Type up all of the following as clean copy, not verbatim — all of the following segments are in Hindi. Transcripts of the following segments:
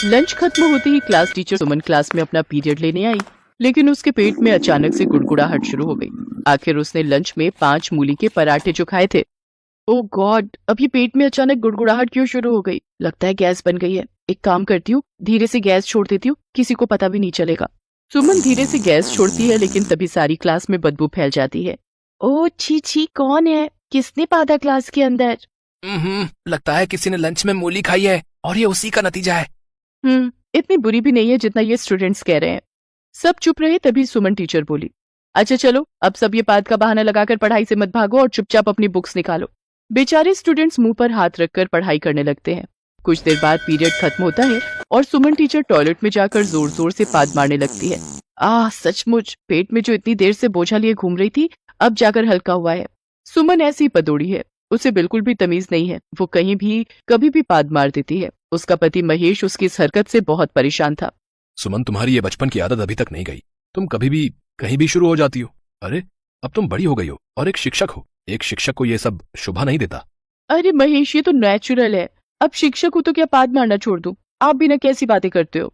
लंच खत्म होते ही क्लास टीचर सुमन क्लास में अपना पीरियड लेने आई, लेकिन उसके पेट में अचानक से गुड़गुड़ाहट शुरू हो गई। आखिर उसने लंच में 5 मूली के पराठे जो खाए थे। ओ गॉड, अब ये पेट में अचानक गुड़गुड़ाहट क्यों शुरू हो गई? लगता है गैस बन गई है। एक काम करती हूँ, धीरे से गैस छोड़ देती हूँ, किसी को पता भी नहीं चलेगा। सुमन धीरे से गैस छोड़ती है, लेकिन तभी सारी क्लास में बदबू फैल जाती है। ओ छी छी, कौन है? किसने पादा क्लास के अंदर? लगता है किसी ने लंच में मूली खाई है और ये उसी का नतीजा है। इतनी बुरी भी नहीं है जितना ये स्टूडेंट्स कह रहे हैं। सब चुप रहे, तभी सुमन टीचर बोली, अच्छा चलो, अब सब ये बात का बहाना लगाकर पढ़ाई से मत भागो और चुपचाप अपनी बुक्स निकालो। बेचारे स्टूडेंट्स मुंह पर हाथ रखकर पढ़ाई करने लगते हैं। कुछ देर बाद पीरियड खत्म होता है और सुमन टीचर टॉयलेट में जाकर जोर जोर से पाद मारने लगती है। सचमुच पेट में जो इतनी देर से बोझा लिए घूम रही थी, अब जाकर हल्का हुआ है। सुमन ऐसी पदोड़ी है, उसे बिल्कुल भी तमीज नहीं है। वो कहीं भी कभी भी पाद मार देती है। उसका पति महेश उसकी इस हरकत से बहुत परेशान था। सुमन, तुम्हारी ये बचपन की आदत अभी तक नहीं गई। तुम कभी भी कहीं भी शुरू हो जाती हो। अरे अब तुम बड़ी हो गई हो और एक शिक्षक हो। एक शिक्षक को ये सब शोभा नहीं देता। अरे महेश, ये तो नेचुरल है। अब शिक्षक हो तो क्या पाद मारना छोड़ दूं? आप भी ना कैसी बातें करते हो।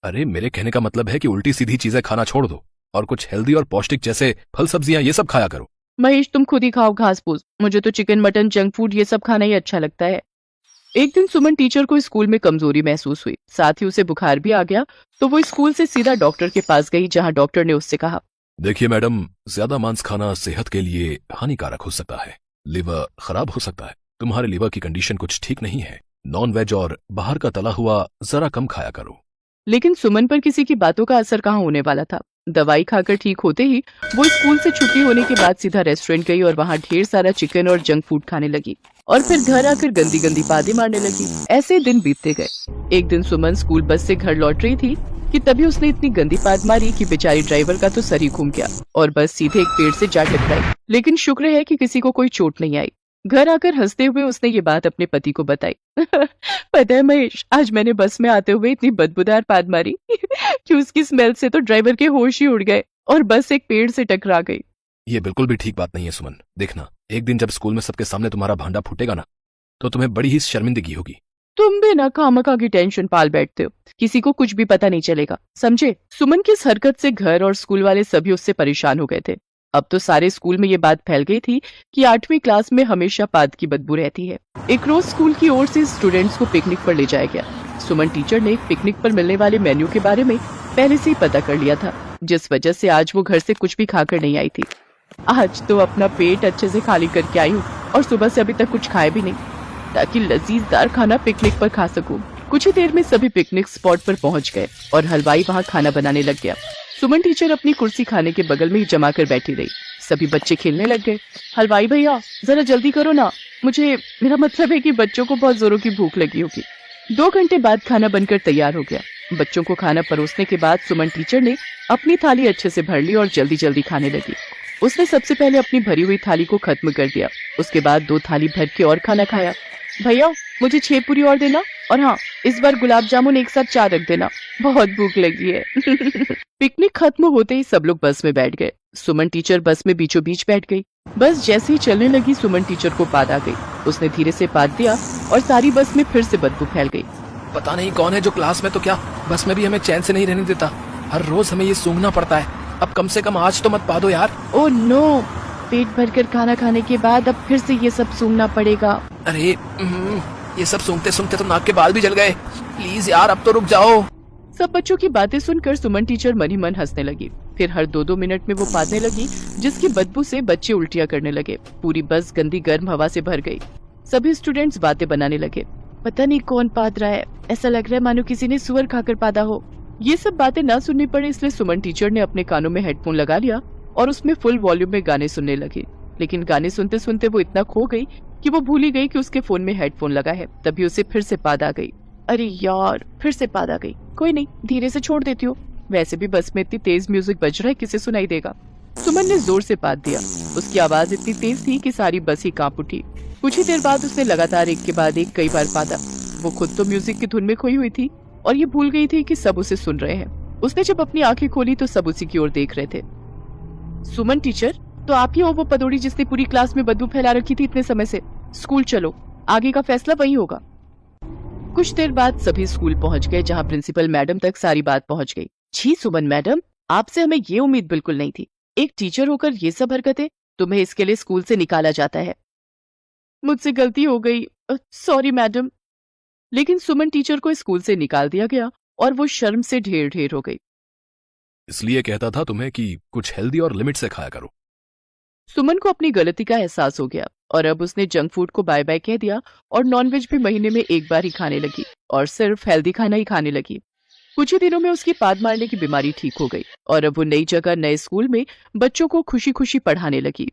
अरे मेरे कहने का मतलब है कि उल्टी सीधी चीजें खाना छोड़ दो और कुछ हेल्दी और पौष्टिक जैसे फल सब्जियां ये सब खाया करो। महेश, तुम खुद ही खाओ घास फूस। मुझे तो चिकन मटन जंक फूड ये सब खाना ही अच्छा लगता है। एक दिन सुमन टीचर को स्कूल में कमजोरी महसूस हुई, साथ ही उसे बुखार भी आ गया। तो वो स्कूल से सीधा डॉक्टर के पास गई, जहां डॉक्टर ने उससे कहा, देखिए मैडम, ज्यादा मांस खाना सेहत के लिए हानिकारक हो सकता है। लिवर खराब हो सकता है। तुम्हारे लिवर की कंडीशन कुछ ठीक नहीं है। नॉन वेज और बाहर का तला हुआ जरा कम खाया करो। लेकिन सुमन पर किसी की बातों का असर कहाँ होने वाला था। दवाई खाकर ठीक होते ही वो स्कूल से छुट्टी होने के बाद सीधा रेस्टोरेंट गई और वहाँ ढेर सारा चिकन और जंक फूड खाने लगी और फिर घर आकर गंदी गंदी बातें मारने लगी। ऐसे दिन बीतते गए। एक दिन सुमन स्कूल बस से घर लौट रही थी कि तभी उसने इतनी गंदी बात मारी कि बेचारी ड्राइवर का तो सर ही घूम गया और बस सीधे एक पेड़ से जा टकराई। लेकिन शुक्र है कि किसी को कोई चोट नहीं आई। घर आकर हंसते हुए उसने ये बात अपने पति को बताई। पता है महेश, आज मैंने बस में आते हुए इतनी बदबूदार पाद मारी कि उसकी स्मेल से तो ड्राइवर के होश ही उड़ गए और बस एक पेड़ से टकरा गई। ये बिल्कुल भी ठीक बात नहीं है सुमन। देखना, एक दिन जब स्कूल में सबके सामने तुम्हारा भांडा फूटेगा ना, तो तुम्हें बड़ी ही शर्मिंदगी होगी। तुम भी ना खामखा की टेंशन पाल बैठते हो। किसी को कुछ भी पता नहीं चलेगा, समझे? सुमन की इस हरकत से घर और स्कूल वाले सभी उससे परेशान हो गए थे। अब तो सारे स्कूल में ये बात फैल गई थी कि 8वीं क्लास में हमेशा पाद की बदबू रहती है। एक रोज स्कूल की ओर से स्टूडेंट्स को पिकनिक पर ले जाया गया। सुमन टीचर ने पिकनिक पर मिलने वाले मेन्यू के बारे में पहले से ही पता कर लिया था, जिस वजह से आज वो घर से कुछ भी खाकर नहीं आई थी। आज तो अपना पेट अच्छे से खाली करके आई हूँ और सुबह से अभी तक कुछ खाया भी नहीं, ताकि लजीजदार खाना पिकनिक पर खा सकूं। कुछ ही देर में सभी पिकनिक स्पॉट पर पहुंच गए और हलवाई वहां खाना बनाने लग गया। सुमन टीचर अपनी कुर्सी खाने के बगल में ही जमा कर बैठी रही। सभी बच्चे खेलने लग गए। हलवाई भैया, जरा जल्दी करो ना, मेरा मतलब है कि बच्चों को बहुत जोरों की भूख लगी होगी। 2 घंटे बाद खाना बनकर तैयार हो गया। बच्चों को खाना परोसने के बाद सुमन टीचर ने अपनी थाली अच्छे से भर ली और जल्दी जल्दी खाने लगी। उसने सबसे पहले अपनी भरी हुई थाली को खत्म कर दिया। उसके बाद 2 थाली भर के और खाना खाया। भैया, मुझे 6 पूरी और देना, और हाँ, इस बार गुलाब जामुन एक साथ 4 रख देना, बहुत भूख लगी है। पिकनिक खत्म होते ही सब लोग बस में बैठ गए। सुमन टीचर बस में बीचों बीच बैठ गई। बस जैसे ही चलने लगी, सुमन टीचर को पाद आ गई। उसने धीरे से पाद दिया और सारी बस में फिर से बदबू फैल गई। पता नहीं कौन है जो क्लास में तो क्या बस में भी हमें चैन से नहीं रहने देता। हर रोज हमें ये सूंघना पड़ता है। अब कम से कम आज तो मत पादो यार। ओह नो, पेट भरकर खाना खाने के बाद अब फिर से ये सब सूंघना पड़ेगा। अरे ये सब सूंघते सूंघते तो नाक के बाल भी जल गए। प्लीज यार, अब तो रुक जाओ। सब बच्चों की बातें सुनकर सुमन टीचर मन ही मन हंसने लगी। फिर हर 2-2 मिनट में वो पादने लगी, जिसकी बदबू से बच्चे उल्टियां करने लगे। पूरी बस गंदी गर्म हवा से भर गई। सभी स्टूडेंट्स बातें बनाने लगे। पता नहीं कौन पाद रहा है, ऐसा लग रहा है मानो किसी ने सुअर खाकर पादा हो। ये सब बातें ना सुननी पड़े, इसलिए सुमन टीचर ने अपने कानों में हेडफोन लगा लिया और उसमें फुल वॉल्यूम में गाने सुनने लगी। लेकिन गाने सुनते सुनते वो इतना खो गई कि वो भूल ही गई कि उसके फोन में हेडफोन लगा है। तभी उसे फिर से पाद आ गई। अरे यार, फिर से पाद आ गई। कोई नहीं, धीरे से छोड़ देती हूँ। वैसे भी बस में इतनी तेज म्यूजिक बज रहा है, किसे सुनाई देगा। सुमन ने जोर से पाद दिया। उसकी आवाज इतनी तेज थी कि सारी बस ही कांप उठी। कुछ ही देर बाद उसने लगातार एक के बाद एक कई बार पादा। वो खुद तो म्यूजिक की धुन में खोई हुई थी और ये भूल गई थी कि सब उसे सुन रहे हैं। उसने जब अपनी आंखें खोली तो सब उसी की ओर देख रहे थे। सुमन टीचर, तो आप ही हो वो पदोड़ी जिसने पूरी क्लास में बदबू फैला रखी थी इतने समय से? स्कूल चलो, आगे का फैसला वही होगा। कुछ देर बाद सभी स्कूल पहुंच गए, जहां प्रिंसिपल मैडम तक सारी बात पहुंच गई। जी सुमन मैडम, आपसे हमें ये उम्मीद बिल्कुल नहीं थी। एक टीचर होकर ये सब हरकतें, तुम्हें इसके लिए स्कूल से निकाला जाता है। मुझसे गलती हो गई, सॉरी मैडम। लेकिन सुमन टीचर को स्कूल से निकाल दिया गया और वो शर्म से ढेर ढेर हो गई। इसलिए कहता था तुम्हें कि कुछ हेल्दी और लिमिट से खाया करो। सुमन को अपनी गलती का एहसास हो गया और अब उसने जंक फूड को बाय बाय कह दिया और नॉनवेज भी महीने में एक बार ही खाने लगी और सिर्फ हेल्दी खाना ही खाने लगी। कुछ ही दिनों में उसकी पाद मारने की बीमारी ठीक हो गई और अब वो नई जगह, नए स्कूल में बच्चों को खुशी खुशी पढ़ाने लगी।